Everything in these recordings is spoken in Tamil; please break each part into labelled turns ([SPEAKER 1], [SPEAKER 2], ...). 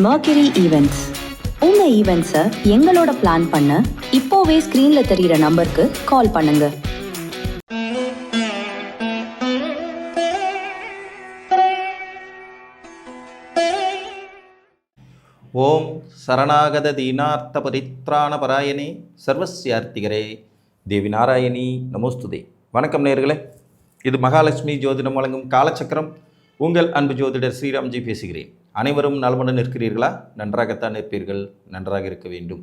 [SPEAKER 1] Mercury Events. உங்க ஈவெண்ட்ஸை எங்களோட பிளான் பண்ண இப்போவே ஸ்கிரீன்ல தெரியிற நம்பருக்கு கால் பண்ணுங்க.
[SPEAKER 2] ஓம் சரணாகத தீனார்த்த பரித்ராண பராயணே சர்வஸ்யார்த்திகரே தேவி நாராயணி நமோஸ்துதே. வணக்கம் நேயர்களே, இது மகாலட்சுமி ஜோதிடம் வழங்கும் காலச்சக்கரம். உங்கள் அன்பு ஜோதிடர் ஸ்ரீராம்ஜி பேசுகிறேன். அனைவரும் நலமுடன் இருக்கிறீர்களா? நன்றாகத்தான் இருப்பீர்கள், நன்றாக இருக்க வேண்டும்.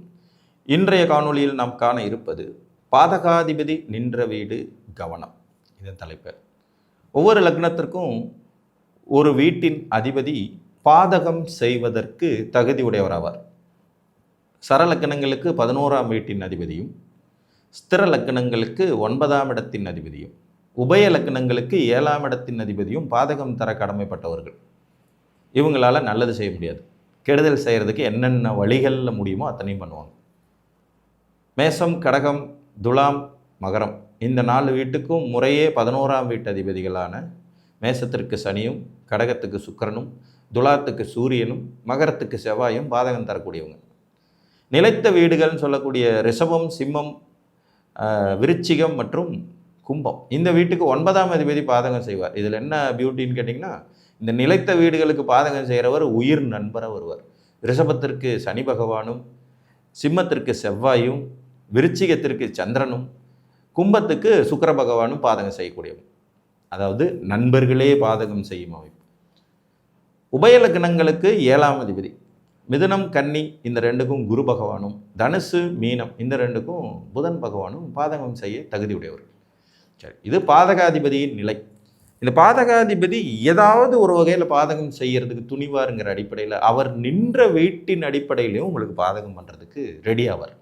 [SPEAKER 2] இன்றைய காணொளியில் நாம் காண இருப்பது பாதகாதிபதி நின்ற வீடு கவனம். இதன் தலைப்பு. ஒவ்வொரு லக்னத்திற்கும் ஒரு வீட்டின் அதிபதி பாதகம் செய்வதற்கு தகுதி உடையவராவார். சரலக்கணங்களுக்கு 11ஆம் வீட்டின் அதிபதியும், ஸ்திர லக்கணங்களுக்கு 9ஆம் இடத்தின் அதிபதியும், உபய லக்கணங்களுக்கு 7ஆம் இடத்தின் அதிபதியும் பாதகம் தர கடமைப்பட்டவர்கள். இவங்களால் நல்லது செய்ய முடியாது. கெடுதல் செய்கிறதுக்கு என்னென்ன வழிகளில் முடியுமோ அத்தனையும் பண்ணுவாங்க. மேசம், கடகம், துலாம், மகரம் இந்த 4 வீட்டுக்கும் முறையே 11ஆம் வீட்டு அதிபதிகளான மேசத்திற்கு சனியும், கடகத்துக்கு சுக்கிரனும், துலாத்துக்கு சூரியனும், மகரத்துக்கு செவ்வாயும் பாதகம் தரக்கூடியவங்க. நிலைத்த வீடுகள்னு சொல்லக்கூடிய ரிஷபம், சிம்மம், விருச்சிகம் மற்றும் கும்பம் இந்த வீட்டுக்கு 9ஆம் அதிபதி பாதகம் செய்வார். இதில் என்ன பியூட்டின்னு கேட்டிங்கன்னா, இந்த நிலைத்த வீடுகளுக்கு பாதகம் செய்கிறவர் உயிர் நண்பராக வருவார். ரிஷபத்திற்கு சனி பகவானும், சிம்மத்திற்கு செவ்வாயும், விருச்சிகத்திற்கு சந்திரனும், கும்பத்துக்கு சுக்கிர பகவானும் பாதகம் செய்யக்கூடியவங்க. அதாவது நண்பர்களே பாதகம் செய்யும் அமைப்பு. உபயலக்கணங்களுக்கு 7ஆம் அதிபதி மிதுனம், கன்னி இந்த 2க்கும் குரு பகவானும், தனுசு, மீனம் இந்த 2க்கும் புதன் பகவானும் பாதகம் செய்ய தகுதி உடையவர்கள். சரி, இது பாதகாதிபதியின் நிலை. இந்த பாதகாதிபதி ஏதாவது ஒரு வகையில் பாதகம் செய்யறதுக்கு துணிவாருங்கிற அடிப்படையில் அவர் நின்ற வீட்டின் அடிப்படையிலையும் உங்களுக்கு பாதகம் பண்ணுறதுக்கு ரெடி ஆவார்.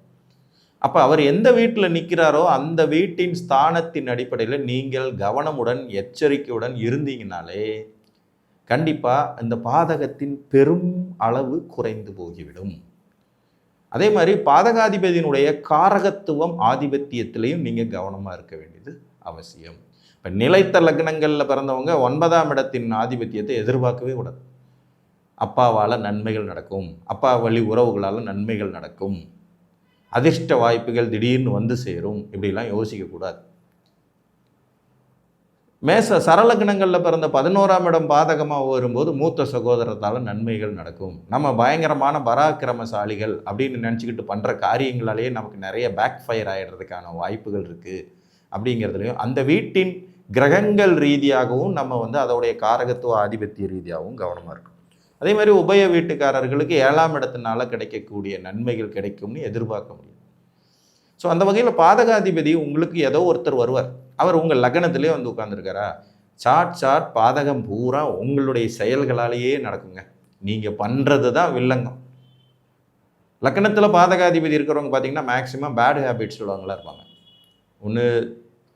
[SPEAKER 2] அப்போ அவர் எந்த வீட்டில் நிற்கிறாரோ அந்த வீட்டின் ஸ்தானத்தின் அடிப்படையில் நீங்கள் கவனமுடன் எச்சரிக்கையுடன் இருந்தீங்கனாலே கண்டிப்பாக இந்த பாதகத்தின் பெரும் அளவு குறைந்து போகிவிடும். அதே மாதிரி பாதகாதிபதியினுடைய காரகத்துவம் ஆதிபத்தியத்திலையும் நீங்கள் கவனமாக இருக்க வேண்டியது அவசியம். இப்போ நிலைத்த லக்னங்களில் பிறந்தவங்க 9ஆம் இடத்தின் ஆதிபத்தியத்தை எதிர்பார்க்கவே கூடாது. அப்பாவால் நன்மைகள் நடக்கும், அப்பா வழி உறவுகளால் நன்மைகள் நடக்கும், அதிர்ஷ்ட வாய்ப்புகள் திடீர்னு வந்து சேரும், இப்படிலாம் யோசிக்கக்கூடாது. சரலக்னங்களில் பிறந்த 11ஆம் இடம் பாதகமாக வரும்போது மூத்த சகோதரத்தால் நன்மைகள் நடக்கும். நம்ம பயங்கரமான பராக்கிரமசாலிகள் அப்படின்னு நினச்சிக்கிட்டு பண்ணுற காரியங்களாலேயே நமக்கு நிறைய பேக் ஃபயர் ஆகிடுறதுக்கான வாய்ப்புகள் இருக்குது. அப்படிங்கிறதுலையும் அந்த வீட்டின் கிரகங்கள் ரீதியாகவும் நம்ம அதோடைய காரகத்துவ ஆதிபத்திய ரீதியாகவும் கவனமாக இருக்கும். அதே மாதிரி உபய வீட்டுக்காரர்களுக்கு 7ஆம் இடத்தினால கிடைக்கக்கூடிய நன்மைகள் கிடைக்கும்னு எதிர்பார்க்க முடியும். ஸோ அந்த வகையில் பாதகாதிபதி உங்களுக்கு ஏதோ ஒருத்தர் வருவார். அவர் உங்கள் லக்னத்திலே உட்காந்துருக்காரா, சாட் பாதகம் பூரா உங்களுடைய செயல்களாலேயே நடக்குங்க. நீங்கள் பண்ணுறது தான் வில்லங்கம். லக்னத்தில் பாதகாதிபதி இருக்கிறவங்க பார்த்தீங்கன்னா மேக்ஸிமம் பேட் ஹேபிட்ஸ் உள்ளவங்களாக இருப்பாங்க. ஒன்று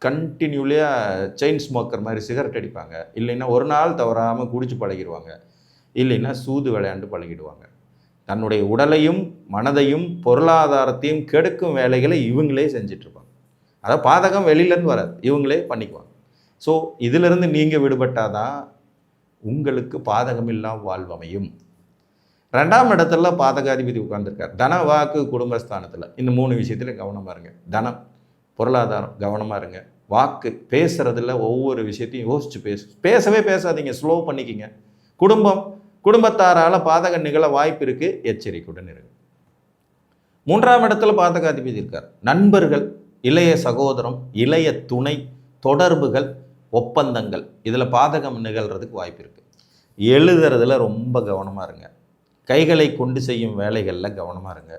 [SPEAKER 2] கண்டினியூலியாக செயின் ஸ்மோக்கர் மாதிரி சிகரெட் அடிப்பாங்க, இல்லைன்னா ஒரு நாள் தவறாமல் குடிச்சு பழகிடுவாங்க, இல்லைன்னா சூது விளையாண்டு பழகிடுவாங்க. தன்னுடைய உடலையும் மனதையும் பொருளாதாரத்தையும் கெடுக்கும் வேலைகளை இவங்களே செஞ்சிட்ருப்பாங்க. அதாவது பாதகம் வெளியிலேருந்து வராது, இவங்களே பண்ணிக்குவாங்க. ஸோ இதிலிருந்து நீங்கள் விடுபட்டாதான் உங்களுக்கு பாதகம் இல்லாமல் வாழ்வமையும். 2ஆம் இடத்துல பாதகாதிபதி உட்கார்ந்துருக்கார். தன, வாக்கு, குடும்பஸ்தானத்தில் இந்த 3 விஷயத்தில் கவனமாக இருங்க. தனம், பொருளாதாரம் கவனமாக இருங்க. வாக்கு, பேசுகிறதுல ஒவ்வொரு விஷயத்தையும் யோசித்து பேசவே பேசாதீங்க, ஸ்லோ பண்ணிக்கிங்க. குடும்பத்தாரால் பாதகம் நிகழ வாய்ப்பு இருக்குது, எச்சரிக்கையுடன் இருங்க. 3ஆம் இடத்துல பாதகாதிபதி இருக்கார். நண்பர்கள், இளைய சகோதரம், இளைய துணை, தொடர்புகள், ஒப்பந்தங்கள் இதில் பாதகம் நிகழ்கிறதுக்கு வாய்ப்பு இருக்குது. எழுதுறதுல ரொம்ப கவனமாக இருங்க. கைகளை கொண்டு செய்யும் வேலைகளில் கவனமாக இருங்க.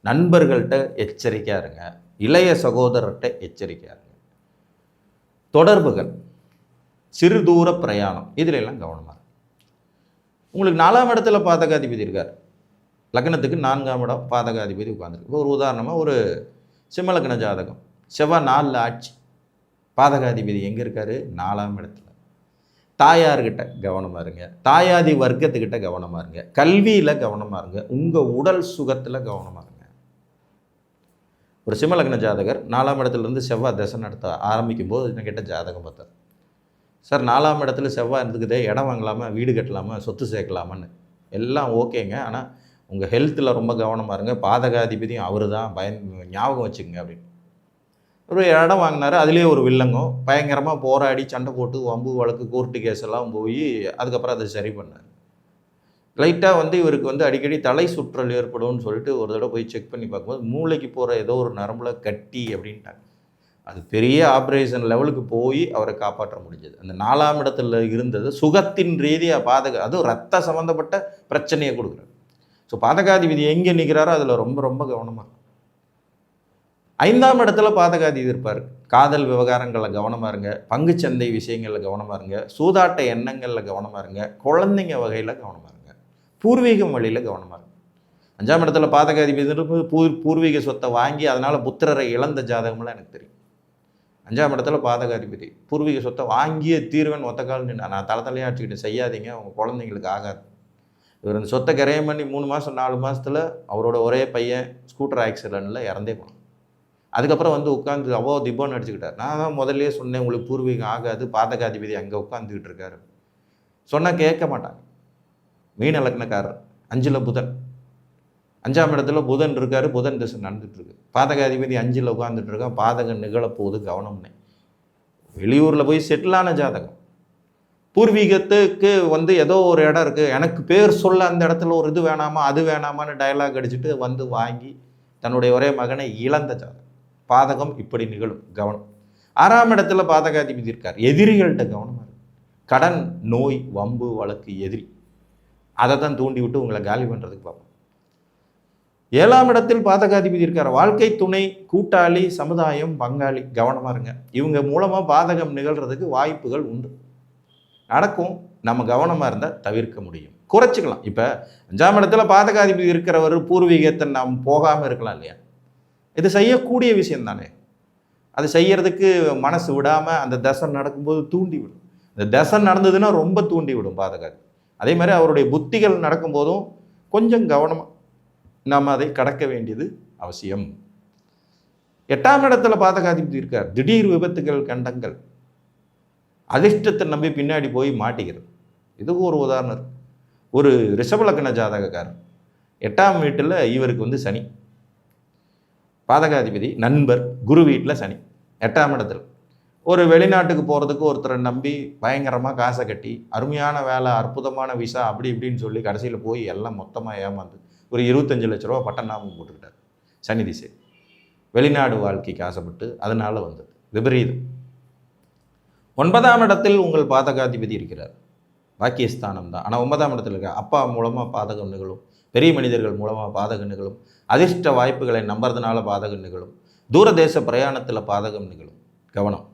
[SPEAKER 2] நண்பர்கள்ட்ட எச்சரிக்கையாக இருங்க. இளைய சகோதரர்கிட்ட எச்சரிக்கையாக இருங்க. தொடர்புகள், சிறு தூர பிரயாணம் இதில் எல்லாம் கவனமாக இருக்கும். உங்களுக்கு 4ஆம் இடத்துல பாதகாதிபதி இருக்கார். லக்னத்துக்கு 4ஆம் இடம் பாதகாதிபதி உட்கார்ந்துருக்கு. ஒரு உதாரணமாக ஒரு சிம்ம லக்ன ஜாதகம், செவ்வாய் 4ல் ஆட்சி, பாதகாதிபதி எங்கே இருக்கார்? 4ஆம் இடத்துல. தாயார்கிட்ட கவனமாக இருங்க. தாயாதி வர்க்கத்துக்கிட்ட கவனமாக இருங்க. கல்வியில் கவனமாக இருங்க. உங்கள் உடல் சுகத்தில் கவனமாக இருங்க. ஒரு சிம்ம லக்ன ஜாதகர் 4ஆம் இடத்துலேருந்து செவ்வாய் தசை நடத்த ஆரம்பிக்கும் போது என்கிட்ட ஜாதகம் பார்த்தார். சார் 4ஆம் இடத்துல செவ்வாய் இருந்துக்குதே, இடம் வாங்கலாமா, வீடு கட்டலாமா, சொத்து சேர்க்கலாமான்னு. எல்லாம் ஓகேங்க, ஆனால் உங்கள் ஹெல்த்தில் ரொம்ப கவனமாக இருங்க, பாதகாதிபதியும் அவர் தான், ஞாபகம் வச்சுக்கோங்க அப்படின்னு. ஒரு இடம் வாங்கினார், அதுலேயே ஒரு வில்லங்கம், பயங்கரமாக போராடி சண்டை போட்டு வம்பு வழக்கு கோர்ட்டு கேஸ் எல்லாம் போய் அதுக்கப்புறம் அதை சரி பண்ணார். லைட்டாக இவருக்கு அடிக்கடி தலை சுற்றல் ஏற்படும்னு சொல்லிட்டு ஒரு தடவை போய் செக் பண்ணி பார்க்கும்போது மூளைக்கு போகிற ஏதோ ஒரு நரம்புல கட்டி அப்படின்ட்டாங்க. அது பெரிய ஆப்ரேஷன் லெவலுக்கு போய் அவரை காப்பாற்ற முடிஞ்சது. அந்த 4ஆம் இடத்துல இருந்தது சுகத்தின் ரீதியாக அதுவும் ரத்த சம்மந்தப்பட்ட பிரச்சனையை கொடுக்குறாரு. ஸோ பாதகாதிபதி எங்கே நிற்கிறாரோ அதில் ரொம்ப ரொம்ப கவனமாக இருக்கும். 5ஆம் இடத்துல பாதகாதிபதி இருப்பார். காதல் விவகாரங்களில் கவனமாக இருங்க, பங்குச்சந்தை விஷயங்களில் கவனமாக இருங்க, சூதாட்ட எண்ணங்களில் கவனமாக இருங்க, குழந்தைங்க வகையில் கவனமாக இருங்க, பூர்வீகம் வழியில் கவனமாக இருங்க. 5ஆம் இடத்துல பாதகாதிபதி பூர்வீக சொத்தை வாங்கி அதனால் புத்திரரை இழந்த ஜாதகம்லாம் எனக்கு தெரியும். 5ஆம் இடத்துல பாதகாதிபதி பூர்வீக சொத்தை வாங்கியே தீர்வேன் ஒத்த கால் நின்று நான் தலையாட்டிக்கிட்டு செய்யாதீங்க, அவங்க குழந்தைங்களுக்கு ஆகாது. இவர் அந்த சொத்தை கரையம் பண்ணி 3 மாதம் 4 மாதத்தில் அவரோட ஒரே பையன் ஸ்கூட்டர் ஆக்சிடெண்ட்டில் இறந்தே போனான். அதுக்கப்புறம் உட்காந்து அவ்வளோ திப்போன்னு அடிச்சுக்கிட்டார். நான் தான் முதல்லையே சொன்னேன் உங்களுக்கு பூர்வீகம் ஆகாது, பாதகாதிபதி அங்கே உட்காந்துக்கிட்டு இருக்காரு. சொன்னால் கேட்க மாட்டாங்க. மீன லக்னக்காரர், 5ல் புதன், 5ஆம் இடத்துல புதன் இருக்கார், புதன் திசை நடந்துட்டுருக்கு. பாதகாதிபதி 5ல் உட்காந்துட்டு இருக்கான், பாதகம் நிகழப்போகுது, கவனம்னே. வெளியூரில் போய் செட்டிலான ஜாதகம். பூர்வீகத்துக்கு ஏதோ ஒரு இடம் இருக்குது, எனக்கு பேர் சொல்ல அந்த இடத்துல ஒரு இது வேணாமா அது வேணாமான்னு டயலாக் அடிச்சுட்டு வாங்கி தன்னுடைய ஒரே மகனை இழந்த ஜாதகம். பாதகம் இப்படி நிகழும், கவனம். 6ஆம் இடத்துல பாதகாதிபதி இருக்கார், எதிரிகள்கிட்ட கவனமாக இருக்கு. கடன், நோய், வம்பு வழக்கு, எதிரி, அதை தான் தூண்டி விட்டு உங்களை காலி பண்ணுறதுக்கு பார்ப்போம். 7ஆம் இடத்தில் பாதகாதிபதி இருக்கார், வாழ்க்கை துணை, கூட்டாளி, சமுதாயம், பங்காளி, கவனமாக இருங்க. இவங்க மூலமாக பாதகம் நிகழ்கிறதுக்கு வாய்ப்புகள் உண்டு, நடக்கும். நம்ம கவனமாக இருந்தால் தவிர்க்க முடியும், குறைச்சிக்கலாம். இப்போ 5ஆம் இடத்துல பாதகாதிபதி இருக்கிறவர் பூர்வீகத்தை நாம் போகாமல் இருக்கலாம் இல்லையா? இது செய்யக்கூடிய விஷயம் தானே. அது செய்யறதுக்கு மனசு விடாமல் அந்த தசை நடக்கும்போது தூண்டி விடும். இந்த தசை நடந்ததுன்னா ரொம்ப தூண்டி விடும் பாதகாதிபதி. அதே மாதிரி அவருடைய புத்திகள் நடக்கும்போதும் கொஞ்சம் கவனமாக நாம் அதை கடக்க வேண்டியது அவசியம். 8ஆம் இடத்துல பாதகாதிபதி இருக்கார், திடீர் விபத்துகள், கண்டங்கள், அதிர்ஷ்டத்தை நம்பி பின்னாடி போய் மாட்டிக்கிறது. இதுக்கு ஒரு உதாரணம் இருக்கு. ஒரு ரிஷபலக்கண ஜாதகக்காரர், 8ஆம் வீட்டில் இவருக்கு சனி, பாதகாதிபதி நண்பர், குரு வீட்டில் சனி, 8ஆம் இடத்துல. ஒரு வெளிநாட்டுக்கு போகிறதுக்கு ஒருத்தரை நம்பி பயங்கரமாக காசை கட்டி அருமையான வேலை, அற்புதமான விசா, அப்படி இப்படின்னு சொல்லி கடைசியில் போய் எல்லாம் மொத்தமாக ஏமாந்து ஒரு 25 லட்ச ரூபா பட்டநாமம் போட்டுக்கிட்டார். சனி திசை, வெளிநாடு வாழ்க்கைக்கு ஆசைப்பட்டு அதனால் வந்தது விபரீதம். 9ஆம் இடத்தில் உங்கள் பாதகாதிபதி இருக்கிறார், பாக்கியஸ்தானம் தான். ஆனால் 9ஆம் இடத்துல இருக்க அப்பா மூலமாக பாதகம் நிகழும், பெரிய மனிதர்கள் மூலமாக பாதகம் நிகழும், அதிர்ஷ்ட வாய்ப்புகளை நம்புறதுனால பாதகம் நிகழும், தூரதேச பிரயாணத்தில் பாதகம் நிகழும், கவனம்.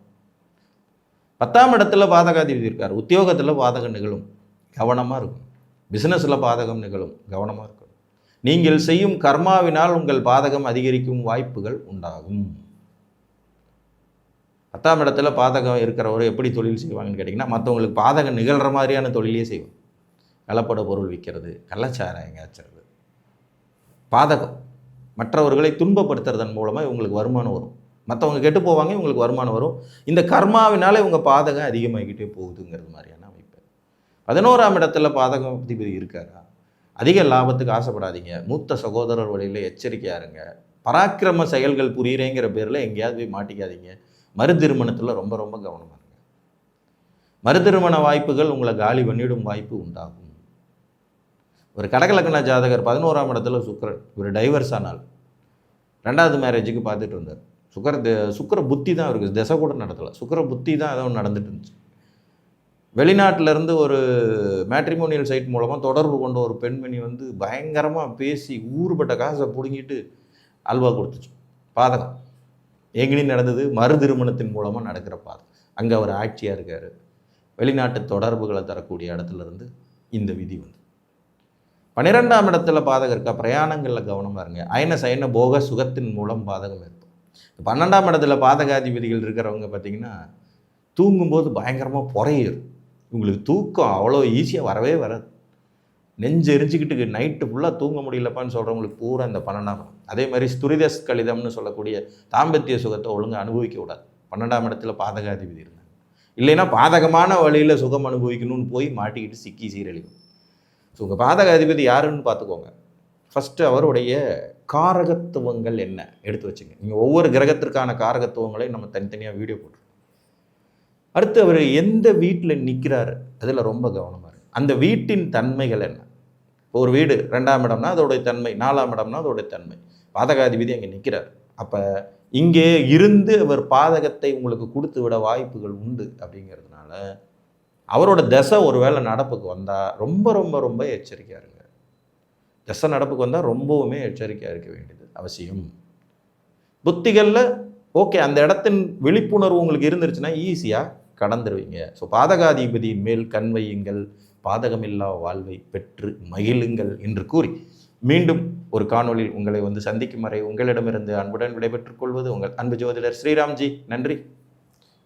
[SPEAKER 2] 10ஆம் இடத்துல பாதகாதிபதி இருக்கார், உத்தியோகத்தில் பாதகம் நிகழும், கவனமாக இருக்கும். பிஸ்னஸில் பாதகம் நிகழும், கவனமாக இருக்கும். நீங்கள் செய்யும் கர்மாவினால் உங்கள் பாதகம் அதிகரிக்கும் வாய்ப்புகள் உண்டாகும். 10ஆம் இடத்துல பாதகம் இருக்கிறவர் எப்படி தொழில் செய்வாங்கன்னு கேட்டிங்கன்னா, மற்றவங்களுக்கு பாதகம் நிகழ்கிற மாதிரியான தொழிலே செய்வோம். கலப்பட பொருள் விற்கிறது, கள்ளச்சாராயம் காய்ச்சறது, பாதகம் மற்றவர்களை துன்பப்படுத்துறதன் மூலமாக இவங்களுக்கு வருமானம் வரும். மற்றவங்க கெட்டு போவாங்க, இவங்களுக்கு வருமானம் வரும். இந்த கர்மாவினால இவங்க பாதகம் அதிகமாகிக்கிட்டே போகுதுங்கிறது மாதிரியான அமைப்பு. 11ஆம் இடத்துல பாதகம் அதிபதி இருக்காரா, அதிக லாபத்துக்கு ஆசைப்படாதீங்க. மூத்த சகோதரர் வழியில் எச்சரிக்கையாக இருங்க. பராக்கிரம செயல்கள் புரியுறேங்கிற பேரில் எங்கேயாவது போய் மாட்டிக்காதீங்க. மறு திருமணத்தில் ரொம்ப ரொம்ப கவனமாக இருங்க. மறு திருமண வாய்ப்புகள் உங்களை காலி பண்ணிடும் வாய்ப்பு உண்டாகும். ஒரு கடகலக்கண ஜாதகர் 11ஆம் இடத்துல சுக்கிரன், ஒரு டைவர்ஸ் ஆனால் 2வது மேரேஜுக்கு பார்த்துட்டு இருந்தார். சுக்கிர புத்தி தான் இருக்குது, திசை கூட நடத்தலை, சுக்கிர புத்தி தான் ஏதோ நடந்துட்டு இருந்துச்சு. வெளிநாட்டிலேருந்து ஒரு மேட்ரிமோனியல் சைட் மூலமாக தொடர்பு கொண்ட ஒரு பெண்மணி பயங்கரமாக பேசி ஊறுபட்ட காசை பிடுங்கிட்டு அல்வா கொடுத்துச்சு. பாதகம் எங்கேனி நடந்தது, மறு திருமணத்தின் மூலமாக நடக்கிற பாதகம். அங்கே அவர் ஆட்சியாக இருக்கார். வெளிநாட்டு தொடர்புகளை தரக்கூடிய இடத்துலேருந்து இந்த விதி 12ஆம் இடத்துல பாதகம் இருக்கா, பிரயாணங்களில் கவனமாக இருங்க. அயன சயன போக சுகத்தின் மூலம் பாதகம் இருக்கும். 12ஆம் இடத்துல பாதகாதிபதிகள் இருக்கிறவங்க பார்த்திங்கன்னா தூங்கும்போது பயங்கரமாக புறையும். உங்களுக்கு தூக்கம் அவ்வளோ ஈஸியாக வரவே வராது. நெஞ்சு எரிஞ்சிக்கிட்டு நைட்டு ஃபுல்லாக தூங்க முடியலப்பான்னு சொல்கிறவங்களுக்கு பூரா இந்த 12ஆம் இடம். அதே மாதிரி ஸ்துரிதஸ் கலிதம்னு சொல்லக்கூடிய தாம்பத்திய சுகத்தை ஒழுங்காக அனுபவிக்க விடாது. 12ஆம் இடத்துல பாதகாதிபதி இருந்தாங்க. இல்லைன்னா பாதகமான வழியில் சுகம் அனுபவிக்கணும்னு போய் மாட்டிக்கிட்டு சிக்கி சீரழிக்கும். ஸோ உங்கள் பாதகாதிபதி யாருன்னு பார்த்துக்கோங்க. ஃபஸ்ட்டு அவருடைய காரகத்துவங்கள் என்ன எடுத்து வச்சுங்க. நீங்கள் ஒவ்வொரு கிரகத்திற்கான காரகத்துவங்களையும் நம்ம தனித்தனியாக வீடியோ போட்டுருக்கோம். அடுத்து அவர் எந்த வீட்டில் நிற்கிறாரு அதில் ரொம்ப கவனமாக இருக்கு. அந்த வீட்டின் தன்மைகள் என்ன? இப்போ ஒரு வீடு 2ஆம் இடம்னா அதோடைய தன்மை, 4ஆம் இடம்னா அதோடைய தன்மை. பாதகாதிபதி அங்கே நிற்கிறார். அப்போ இங்கே இருந்து அவர் பாதகத்தை உங்களுக்கு கொடுத்து விட வாய்ப்புகள் உண்டு. அப்படிங்கிறதுனால அவரோட தசை ஒரு வேளை நடப்புக்கு வந்தால் ரொம்ப ரொம்ப ரொம்ப எச்சரிக்கையாக இருங்க. தசை நடப்புக்கு வந்தால் ரொம்பவுமே எச்சரிக்கையாக இருக்க வேண்டியது அவசியம். புத்திகளில் ஓகே, அந்த இடத்தின் விழிப்புணர்வு உங்களுக்கு இருந்துருச்சுன்னா ஈஸியாக கடந்துருவீங்க. ஸோ பாதகாதிபதியின் மேல் கண் வையுங்கள், பாதகமில்லா வாழ்வை பெற்று மகிழுங்கள் என்று கூறி மீண்டும் ஒரு காணொளியில் உங்களை சந்திக்கும் வரை உங்களிடமிருந்து அன்புடன் விடைபெற்றுக் கொள்வது உங்கள் அன்பு ஜோதிடர் ஸ்ரீராம்ஜி. நன்றி,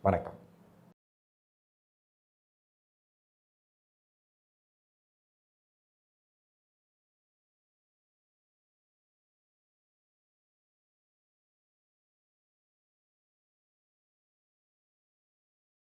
[SPEAKER 2] வணக்கம்.